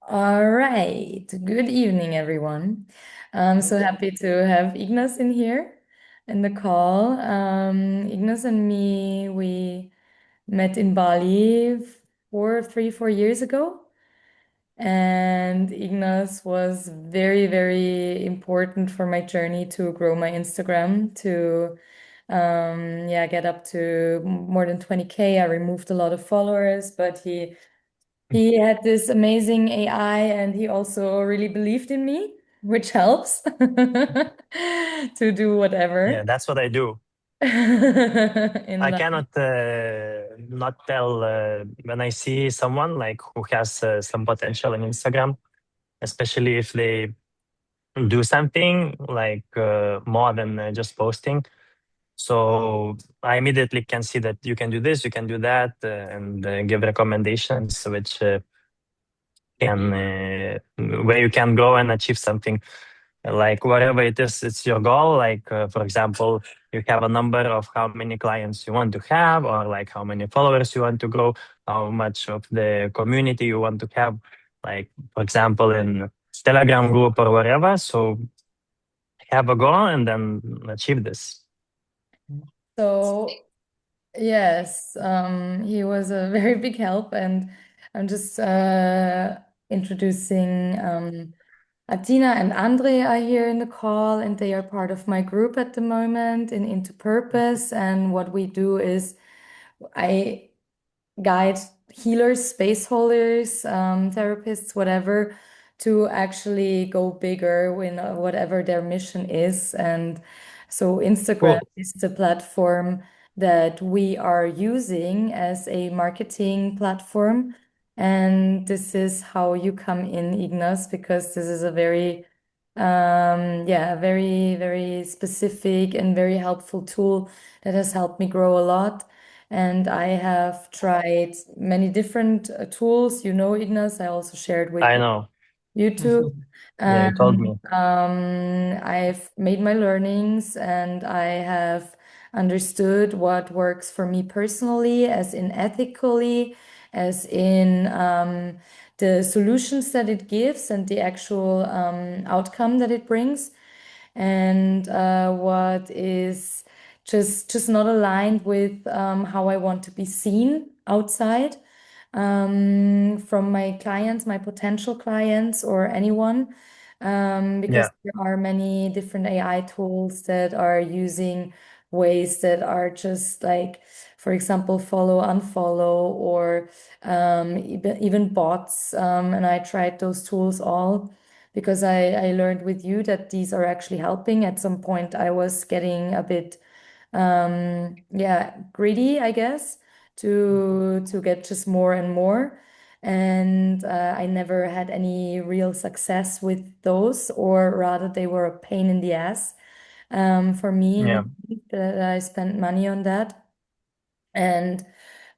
All right. Good evening, everyone. I'm so happy to have Ignas in here in the call. Ignas and me, we met in Bali 4 years ago. And Ignas was very, very important for my journey to grow my Instagram to yeah, get up to more than 20K. I removed a lot of followers, but he had this amazing AI and he also really believed in me, which helps to do Yeah, whatever that's what I do. in I life. cannot not tell when I see someone like who has some potential in Instagram, especially if they do something like more than just posting. So I immediately can see that you can do this, you can do that, and give recommendations which can where you can go and achieve something. Like whatever it is, it's your goal. Like for example, you have a number of how many clients you want to have, or like how many followers you want to grow, how much of the community you want to have. Like for example, in Telegram group or whatever. So have a goal and then achieve this. So yes, he was a very big help, and I'm just introducing Adina and Andre are here in the call, and they are part of my group at the moment in Into Purpose. And what we do is I guide healers, space holders, therapists, whatever, to actually go bigger in whatever their mission is. And so Instagram Cool. is the platform that we are using as a marketing platform. And this is how you come in, Ignas, because this is a very, yeah, very, very specific and very helpful tool that has helped me grow a lot. And I have tried many different tools. You know, Ignas, I also shared with I know. YouTube. Yeah, you told And me. I've made my learnings and I have understood what works for me personally, as in ethically, as in the solutions that it gives and the actual outcome that it brings, and what is just not aligned with how I want to be seen outside from my clients, my potential clients, or anyone. Because Yeah, there are many different AI tools that are using ways that are just like, for example, follow, unfollow, or even bots. And I tried those tools all because I learned with you that these are actually helping. At some point, I was getting a bit, yeah, greedy, I guess, to get just more and more. And I never had any real success with those, or rather, they were a pain in the ass for me in a yeah, way that I spent money on that. And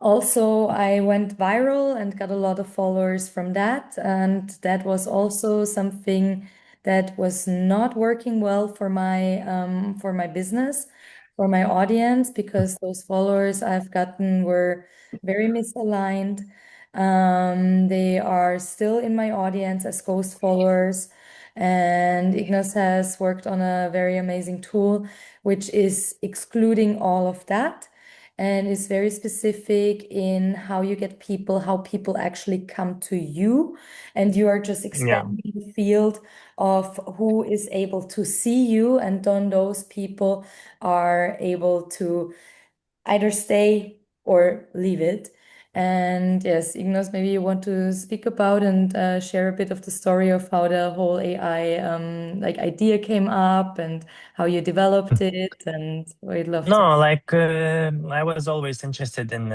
also, I went viral and got a lot of followers from that. And that was also something that was not working well for my business, for my audience, because those followers I've gotten were very misaligned. They are still in my audience as ghost followers. And Ignas has worked on a very amazing tool, which is excluding all of that and is very specific in how you get people, how people actually come to you. And you are just yeah. expanding the field of who is able to see you. And then those people are able to either stay or leave it. And yes, Ignas, maybe you want to speak about and share a bit of the story of how the whole AI like idea came up and how you developed it, and we'd love to. No, like I was always interested in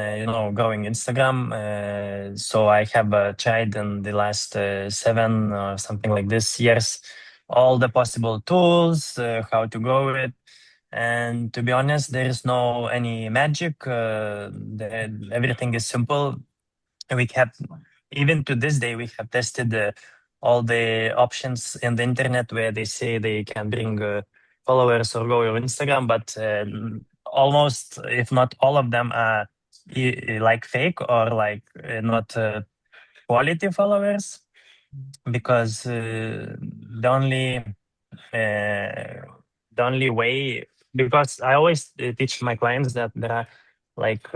growing Instagram. So I have tried in the last 7 or something like this years all the possible tools, how to grow it. And to be honest, there is no any magic. Everything is simple. We have even to this day we have tested all the options in the internet where they say they can bring followers or grow your Instagram, but almost if not all of them are like fake or like not quality followers. because the only uh, the only way, because I always teach my clients that there are like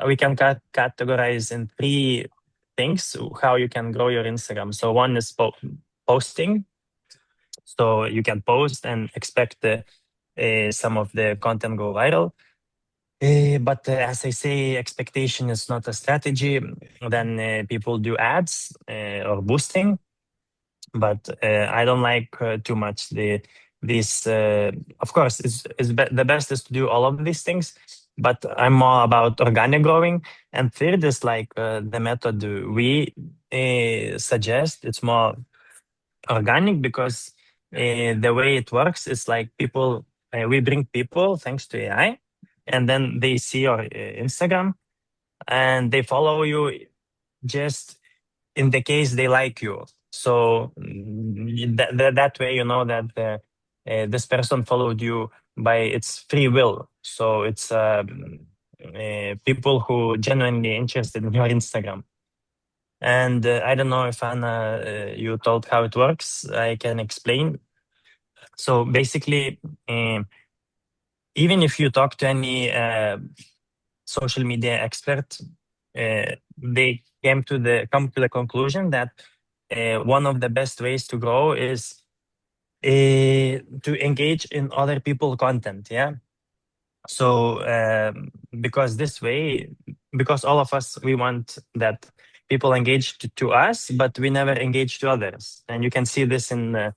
we can categorize in three things how you can grow your Instagram. So one is posting, so you can post and expect some of the content go viral. But as I say, expectation is not a strategy. Then people do ads or boosting, but I don't like too much these. Of course, the best is to do all of these things, but I'm more about organic growing. And third is like the method we suggest. It's more organic because the way it works is like people. We bring people thanks to AI, and then they see your Instagram and they follow you just in the case they like you. So that way you know that this person followed you by its free will. So it's people who genuinely interested in your Instagram. And I don't know if Anna, you told how it works. I can explain. So basically, even if you talk to any social media expert, they come to the conclusion that one of the best ways to grow is to engage in other people content. Yeah. So because this way, because all of us we want that people engage to us, but we never engage to others, and you can see this in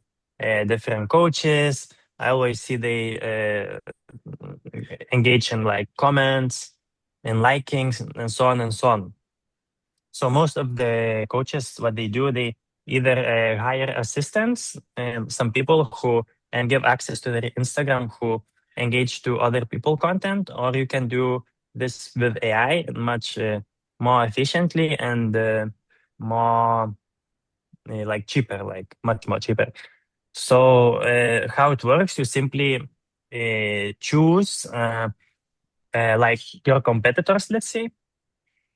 different coaches. I always see they engage in like comments and likings and so on and so on. So most of the coaches, what they do, they either hire assistants, some people who and give access to their Instagram who engage to other people content, or you can do this with AI much more efficiently and more like cheaper, like much more cheaper. So how it works, you simply choose like your competitors, let's say,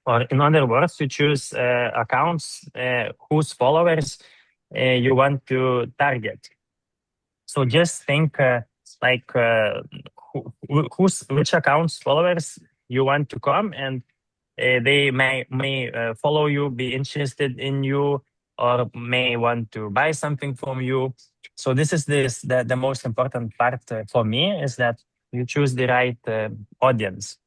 or in other words, you choose accounts whose followers you want to target. So just think like which accounts followers you want to come, and they may follow you, be interested in you, or may want to buy something from you. So this is the most important part for me is that you choose the right audience.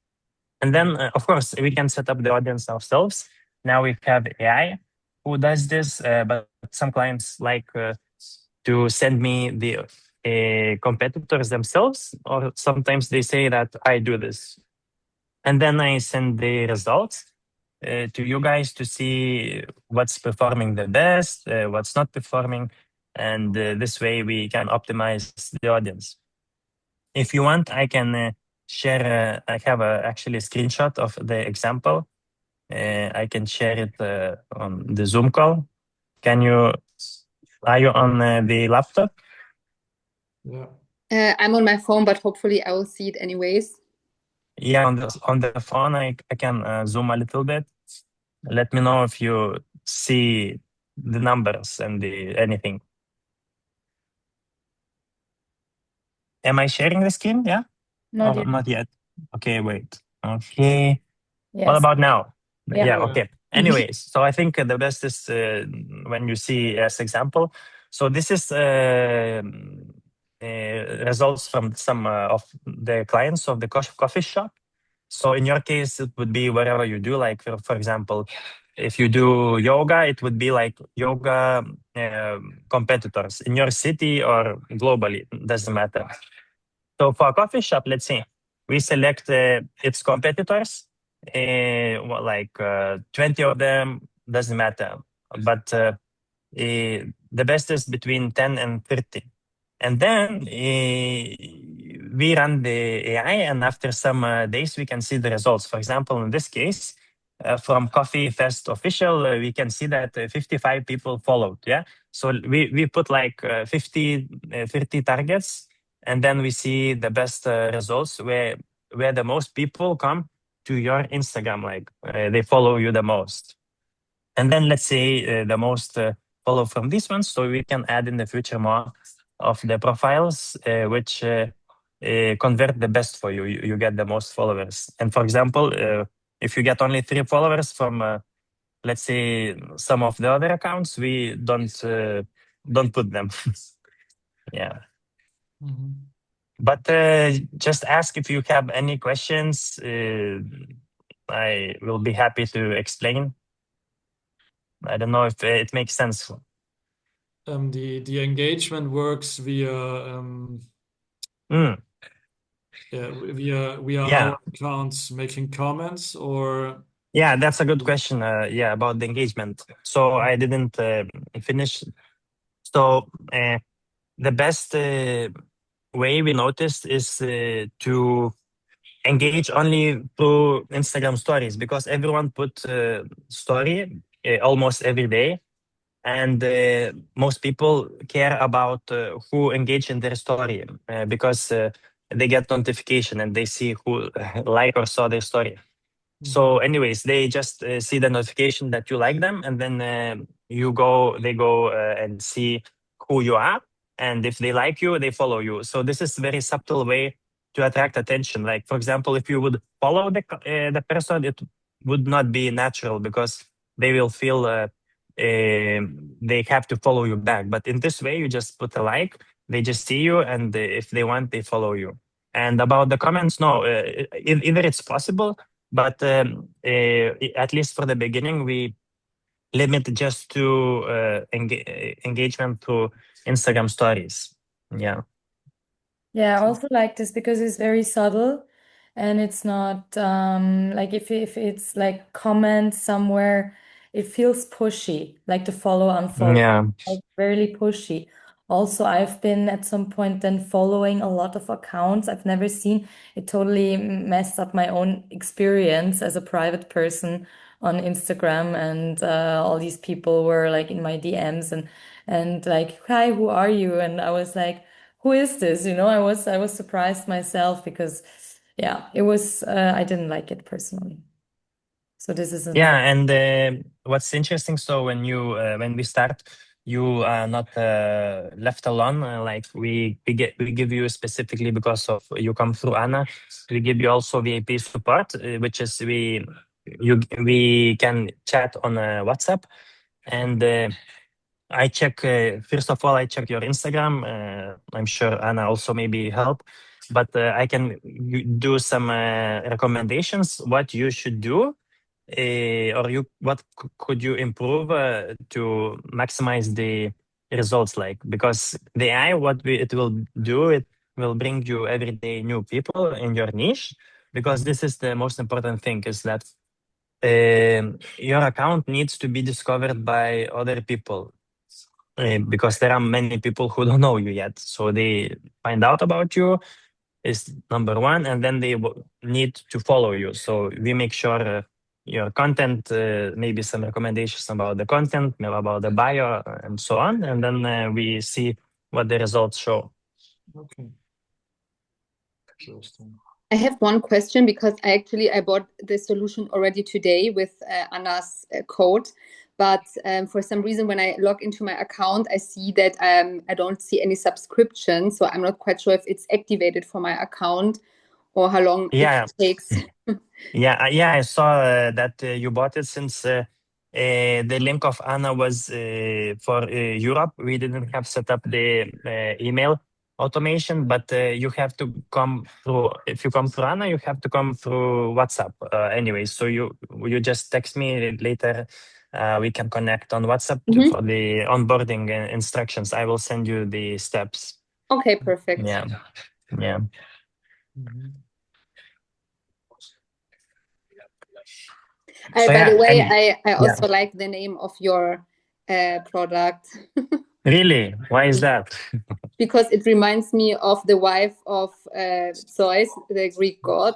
And then, of course, we can set up the audience ourselves. Now we have AI who does this, but some clients like to send me the competitors themselves, or sometimes they say that I do this. And then I send the results to you guys to see what's performing the best, what's not performing. And this way we can optimize the audience. If you want, I can share. I have actually a screenshot of the example. I can share it on the Zoom call. Can you? Are you on the laptop? Yeah. I'm on my phone, but hopefully I will see it anyways. Yeah, on the phone, I can zoom a little bit. Let me know if you see the numbers and the anything. Am I sharing the screen? Yeah. Not Oh, yet. not yet. Okay, wait. Okay. What Yes. about now? Yeah. Yeah, okay. Anyways, so I think the best is when you see as example. So this is results from some of the clients of the coffee shop. So in your case, it would be whatever you do. Like for example, if you do yoga, it would be like yoga competitors in your city or globally. Doesn't matter. So for a coffee shop, let's say we select its competitors, like 20 of them, doesn't matter. But the best is between 10 and 30. And then we run the AI, and after some days, we can see the results. For example, in this case, from Coffee Fest official, we can see that 55 people followed. Yeah. So we put like 30 targets, and then we see the best results where the most people come to your Instagram, like they follow you the most. And then let's say the most follow from these ones, so we can add in the future more of the profiles which convert the best for you. You get the most followers. And for example, if you get only 3 followers from let's say some of the other accounts, we don't put them. Yeah. Mhm. But just ask if you have any questions. I will be happy to explain. I don't know if it makes sense. The engagement works via Mm, via yeah, our accounts making comments, or yeah, that's a good question. Yeah, about the engagement. So I didn't finish. So the best way we noticed is to engage only through Instagram stories, because everyone put story almost every day, and most people care about who engage in their story because they get notification and they see who like or saw their story. So anyways, they just see the notification that you like them, and then they go and see who you are, and if they like you, they follow you. So this is very subtle way to attract attention. Like for example, if you would follow the person, it would not be natural, because they will feel they have to follow you back. But in this way, you just put a like, they just see you, and if they want, they follow you. And about the comments, no, either it's possible, but at least for the beginning, we limit just to engagement through Instagram stories. Yeah. Yeah, I also like this because it's very subtle and it's not like if it's like comment somewhere, it feels pushy, like the follow unfollow, Yeah. like really pushy. Also, I've been at some point then following a lot of accounts I've never seen. It totally messed up my own experience as a private person on Instagram, and all these people were like in my DMs and like, hi, who are you? And I was like, who is this? You know, I was surprised myself because yeah, it was I didn't like it personally. So this is Yeah, another. and what's interesting, so when we start, you are not left alone. Like we give you specifically because of you come through Anna. We give you also VIP support, which is we can chat on WhatsApp, and I check first of all I check your Instagram. I'm sure Anna also maybe help, but I can do some recommendations what you should do, or what could you improve to maximize the results, like, because the AI it will do, it will bring you every day new people in your niche, because this is the most important thing, is that your account needs to be discovered by other people, because there are many people who don't know you yet, so they find out about you is number one, and then they need to follow you. So we make sure your content, maybe some recommendations about the content, maybe about the bio, and so on, and then we see what the results show. Okay. Interesting. I have one question because I bought the solution already today with Anna's code, but for some reason when I log into my account, I see that I don't see any subscription, so I'm not quite sure if it's activated for my account or how long Yeah. it takes. Yeah, I saw that you bought it, since the link of Anna was for Europe. We didn't have set up the email automation, but you have to come through. If you come through Anna, you have to come through WhatsApp. Anyway, so you just text me later. We can connect on WhatsApp for the onboarding instructions. I will send you the steps. Okay, perfect. Yeah, yeah. So By the way, and I also like the name of your product. really, why is that? Because it reminds me of the wife of Zeus, the Greek god,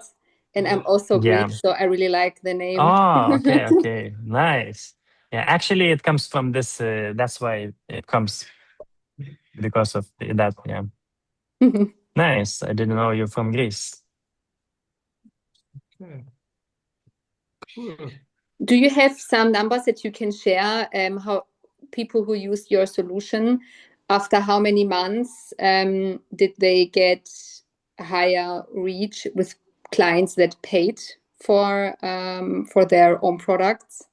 and I'm also Yeah. Greek, so I really like the name. Oh, okay, nice. Yeah, actually, it comes from this. That's why it comes, because of that. Yeah, nice. I didn't know you're from Greece. Okay. Cool. Do you have some numbers that you can share? How people who use your solution, after how many months did they get a higher reach with clients that paid for their own products?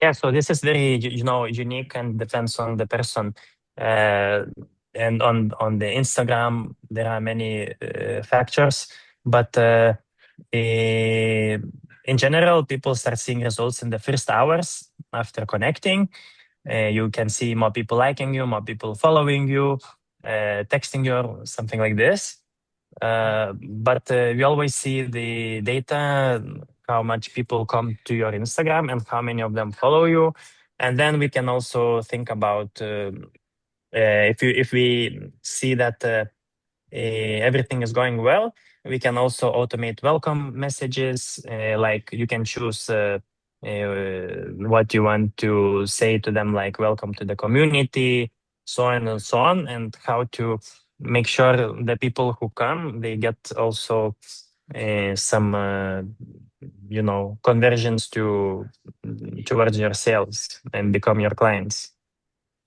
Yeah, so this is very unique and depends on the person. And on the Instagram, there are many factors, but in general, people start seeing results in the first hours after connecting. You can see more people liking you, more people following you, texting you, or something like this. But we always see the data, how much people come to your Instagram and how many of them follow you. And then we can also think about if we see that everything is going well, we can also automate welcome messages. Like you can choose what you want to say to them, like welcome to the community, so on and so on, and how to make sure the people who come, they get also some conversions towards your sales and become your clients.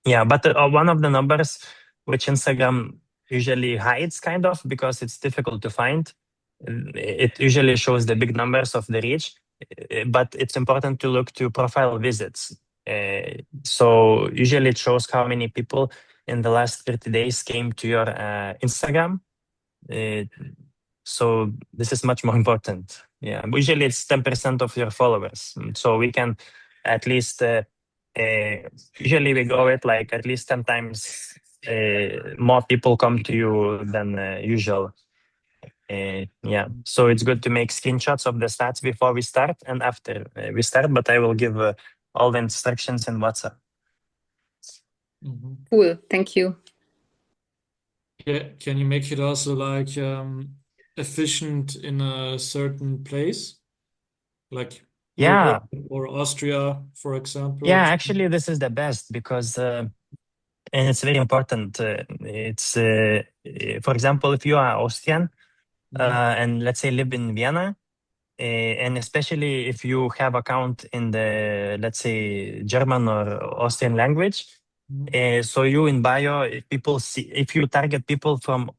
Yeah, but one of the numbers which Instagram usually hides kind of because it's difficult to find. It usually shows the big numbers of the reach, but it's important to look to profile visits. So usually it shows how many people in the last 30 days came to your Instagram. Uh, so this is much more important. Yeah, usually it's 10% of your followers. So we can at least usually we go with like at least 10 times more people come to you than usual. Yeah, so it's good to make screenshots of the stats before we start and after we start, but I will give all the instructions in WhatsApp. Cool, thank you. Yeah, can you make it also like efficient in a certain place, like Yeah, Europe or Austria, for example? yeah, actually this is the best because and it's very important. It's for example, if you are Austrian and let's say live in Vienna, and especially if you have account in the, let's say, German or Austrian language, so you in bio, if people see, if you target people from,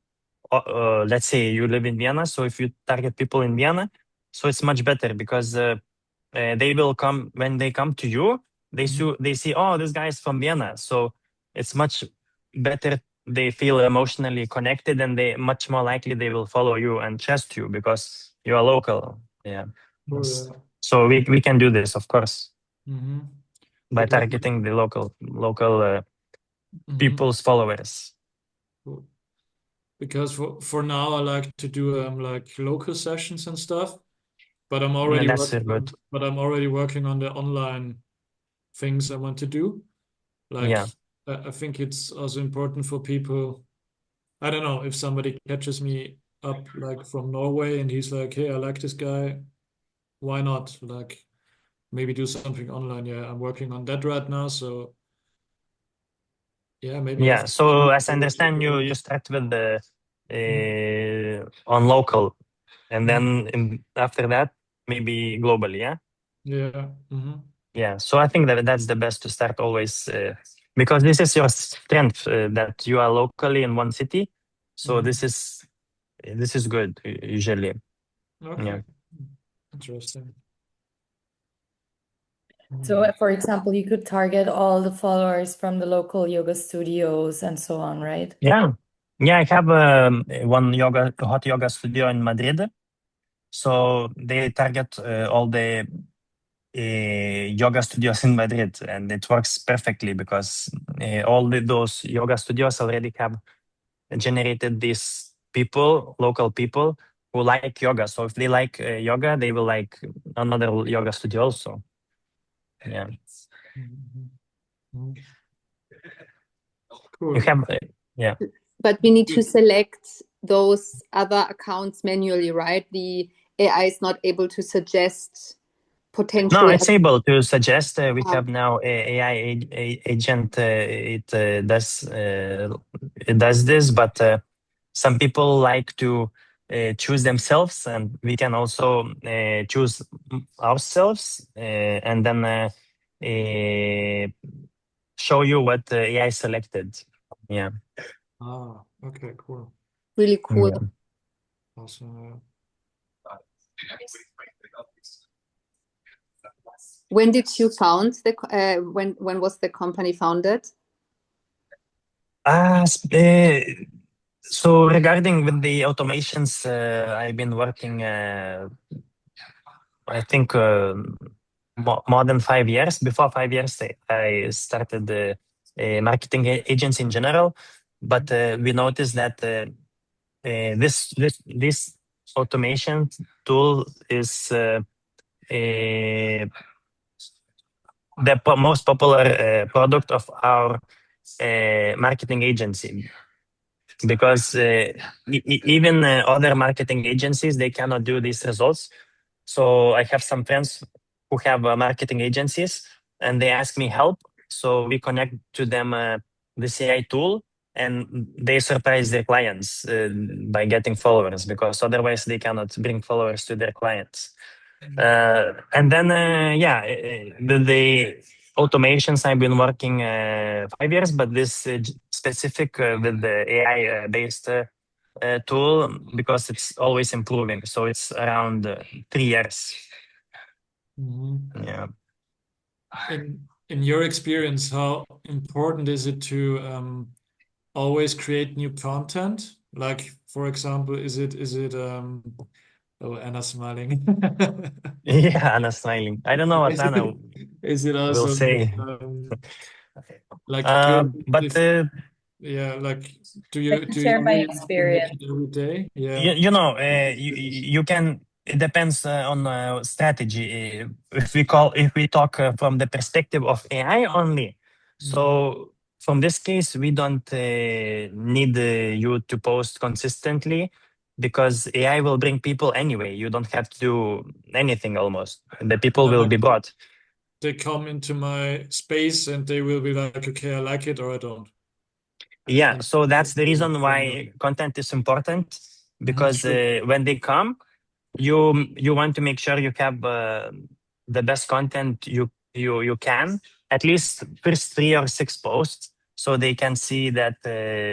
let's say you live in Vienna, so if you target people in Vienna, so it's much better because they will come when they come to you. They see, oh, this guy is from Vienna, so it's much better. They feel emotionally connected, and they much more likely they will follow you and trust you because you are local. Yeah. Yes. So we can do this, of course, by Because, targeting the local people's followers. because for now I like to do like local sessions and stuff, but I'm And already that's working good. on the online things I want to do. Like Yeah. I think it's also important for people. I don't know if somebody catches me up like from Norway and he's like, hey, I like this guy. Why not? Like maybe do something online. Yeah, I'm working on that right now. So yeah, maybe Yeah. if So as I understand, you start with the on local, and then after that maybe globally. Yeah. yeah. Yeah. So I think that that's the best to start always because this is your strength that you are locally in one city. So this is good usually. Okay. Yeah. Interesting. So, for example, you could target all the followers from the local yoga studios and so on, right? Yeah. Yeah. I have one hot yoga studio in Madrid. So they target all the yoga studios in Madrid, and it works perfectly because all those yoga studios already have generated these people, local people who like yoga. So if they like yoga, they will like another yoga studio also. Yeah. Cool. You have, yeah. But we need to select those other accounts manually, right? The AI is not able to suggest potential. No, it's able to suggest. We have now a AI agent. It does this, but some people like to choose themselves, and we can also choose ourselves, and then show you what AI selected. Yeah. Ah, okay, cool. Really cool. Yeah. Awesome. When did you found the when was the company founded? So regarding with the automations, I've been working, I think, more than 5 years. Before 5 years, I started a marketing agency in general, but we noticed that this automation tool is the most popular product of our marketing agency, because even other marketing agencies, they cannot do these results. So I have some friends who have marketing agencies, and they ask me help. So we connect to them this AI tool, and they surprise their clients by getting followers, because otherwise they cannot bring followers to their clients. And then, the automations, I've been working 5 years, but this specific with the AI based tool, because it's always improving. So it's around 3 years. Yeah. In your experience, how important is it to always create new content? Like, for example, oh, Anna's smiling. Yeah, Anna's smiling. I don't know what Is Anna is it will also say. like good But yeah, like I do can you share my really make experience. it every day? Yeah. you know, you can. It depends on strategy. If we talk from the perspective of AI only, so from this case, we don't need you to post consistently, because AI will bring people anyway. You don't have to do anything almost. The people Yeah, will like be brought. they come into my space and they will be like, okay, I like it or I don't. Yeah, And so that's the reason why content is important, because true. when they come, you want to make sure you have the best content you can, at least first 3 or 6 posts, so they can see that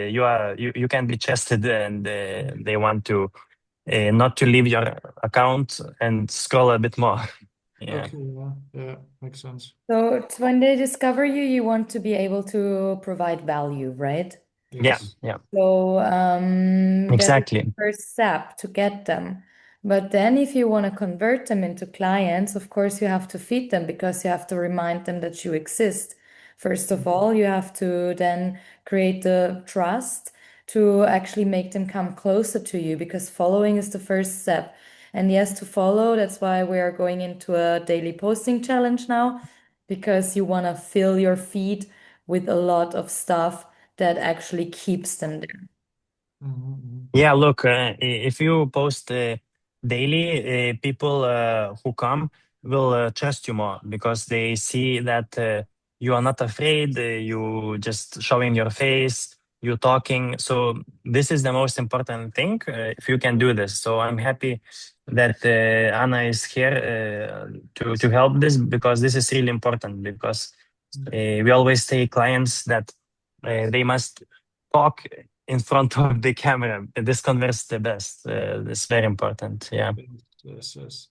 you can be trusted, and they want to not to leave your account and scroll a bit more. Yeah. Okay, yeah, makes sense. So it's when they discover you, you want to be able to provide value, right? Yeah. Yes. Yeah. So that is the Exactly. first step to get them. But then if you want to convert them into clients, of course, you have to feed them, because you have to remind them that you exist. First of all, you have to then create the trust to actually make them come closer to you, because following is the first step. And yes, to follow, that's why we are going into a daily posting challenge now, because you want to fill your feed with a lot of stuff that actually keeps them there. Yeah, look, if you post daily, people who come will trust you more, because they see that you are not afraid, you just showing your face, you talking. So this is the most important thing, if you can do this. So I'm happy that Anna is here to help this, because this is really important, because we always say clients that they must talk in front of the camera. This converts the best. It's very important. Yeah. Yes.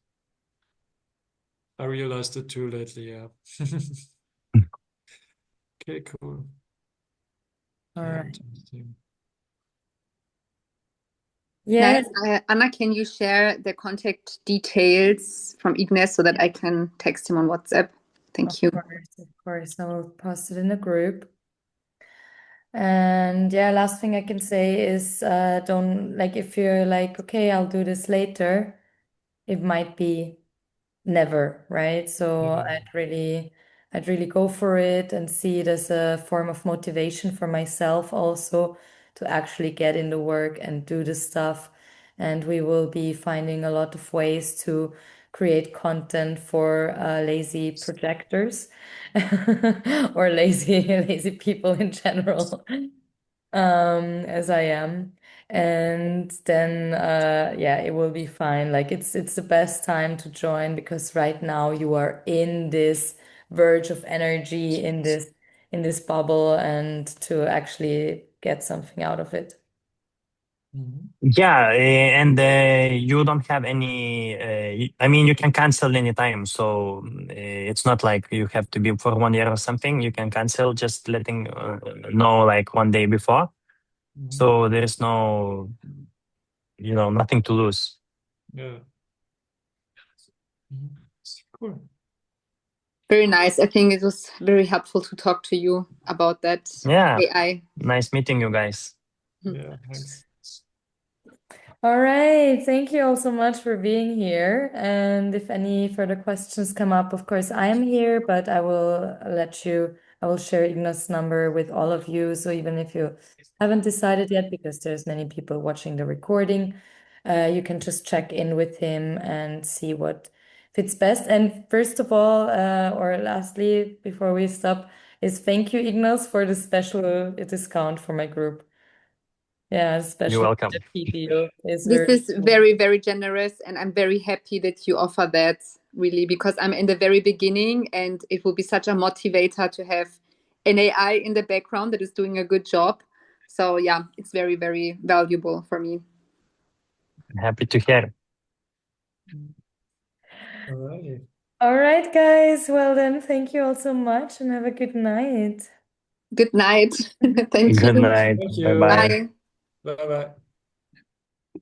I realized it too lately, yeah. Okay, cool. All Yeah, right. interesting. Yes. Nice. Anna, can you share the contact details from Ignas so that I can text him on WhatsApp? Thank you. Of course. I will post it in the group. And yeah, last thing I can say is don't, like, if you're like, okay, I'll do this later, it might be never, right? So I'd really go for it and see it as a form of motivation for myself also, to actually get in the work and do the stuff. And we will be finding a lot of ways to create content for lazy projectors or lazy people in general, as I am. And then yeah, it will be fine. Like it's the best time to join, because right now you are in this verge of energy, in this in this bubble and to actually get something out of it. Yeah, and you don't have any. I mean, you can cancel anytime, so it's not like you have to be for 1 year or something. You can cancel, just letting know like 1 day before. So there is no, nothing to lose. Yeah. Cool. Very nice. I think it was very helpful to talk to you about that Yeah, AI. nice meeting you guys. Yeah, thanks. All right. Thank you all so much for being here. And if any further questions come up, of course, I am here, but I will share Ignas' number with all of you. So even if you haven't decided yet, because there's many people watching the recording, you can just check in with him and see what fits best. And first of all, or lastly, before we stop, is thank you, Ignas, for the special discount for my group. Yeah, You're especially welcome. the PPO is This very is very, very generous, and I'm very happy that you offer that, really, because I'm in the very beginning, and it will be such a motivator to have an AI in the background that is doing a good job. So yeah, it's very, very valuable for me. Happy to hear. All right. All right, guys. Well, then, thank you all so much and have a good night. Good night. Thank Good you. night. Thank Bye you. bye. Bye. Bye bye.